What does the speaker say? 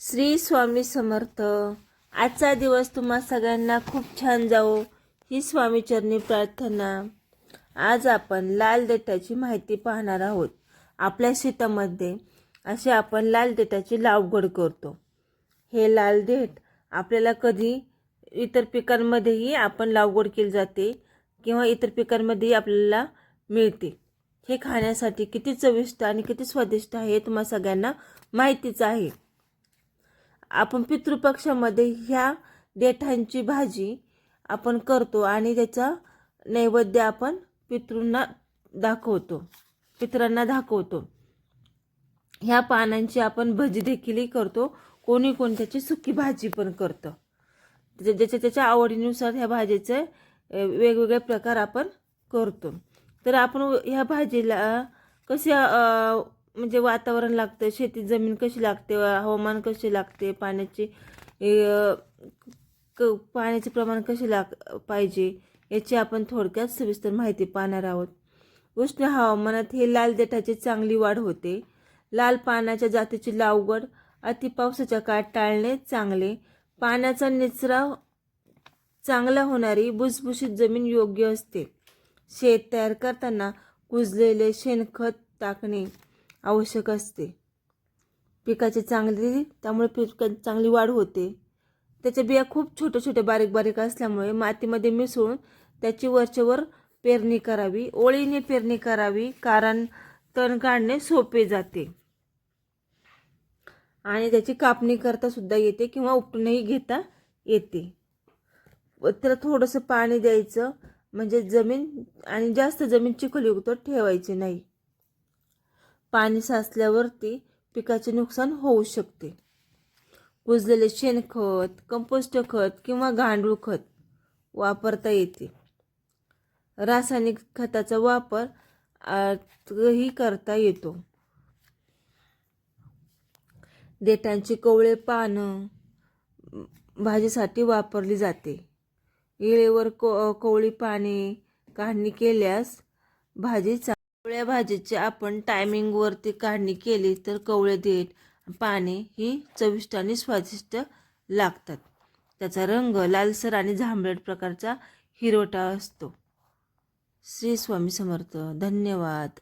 श्री स्वामी समर्थ। आजचा दिवस तुम्हा सगळ्यांना खूप छान जावो ही स्वामीचरणी प्रार्थना। आज आपण लाल देठाची माहिती पाहणार आहोत। आपल्या शेतामध्ये असे आपण लाल देठाची लागवड करतो। हे लाल देठ आपल्याला कधी इतर पिकांमध्येही आपण लागवड केली जाते किंवा इतर पिकांमध्येही आपल्याला मिळते। हे खाण्यासाठी किती चविष्ट आणि किती स्वादिष्ट आहे हे तुम्हा सगळ्यांना माहितीच आहे। आपण पितृपक्षामध्ये ह्या देठांची भाजी आपण करतो आणि त्याचा नैवेद्य आपण पितृंना दाखवतो। ह्या पानांची आपण भजी देखील करतो। कोणी त्याची सुकी भाजी पण करतं। त्याच्या आवडीनुसार ह्या भाजीचे वेगवेगळे प्रकार आपण करतो। तर आपण ह्या भाजीला कसे म्हणजे वातावरण लागतं, शेतीत जमीन कशी लागते, हवामान कसे लागते, पाण्याचे प्रमाण कसे पाहिजे याची आपण थोडक्यात सविस्तर माहिती पाहणार आहोत। उष्ण हवामानात हे लाल देठाची चांगली वाढ होते। लाल पानाच्या जातीची लागवड अति पावसाच्या काळात टाळणे चांगले। पाण्याचा निचरा चांगला होणारी भुसभुशीत जमीन योग्य असते। शेत तयार करताना कुजलेले शेणखत टाकणे आवश्यक असते। पिकाची त्यामुळे चांगली वाढ होते। त्याच्या बिया खूप छोटे बारीक असल्यामुळे मातीमध्ये मिसळून त्याची वरचेवर पेरणी करावी। ओळीने पेरणी करावी, कारण तण काढणे सोपे जाते आणि त्याची कापणी करता सुद्धा येते किंवा उपटूनही घेता येते। त्याला थोडंसं पाणी द्यायचं, म्हणजे जमीन आणि जास्त जमीन चिखलयुक्त ठेवायची नाही। पाणी साचल्यावरती पिकाचे नुकसान होऊ शकते। कुजलेले शेणखत, कंपोस्ट खत किंवा गांडूळ खत वापरता येते। रासायनिक खताचा वापर ही करता येतो। देठांची कोवळे पानं भाजीसाठी वापरली जाते। वेळेवर कोवळी पाने काढणी केल्यास कोवळ्या भाजीची आपण टायमिंगवरती काढणी केली तर कोवळे देठ पाने ही चविष्ट आणि स्वादिष्ट लागतात। त्याचा रंग लालसर आणि जांभळट प्रकारचा हिरवटा असतो। श्री स्वामी समर्थ। धन्यवाद।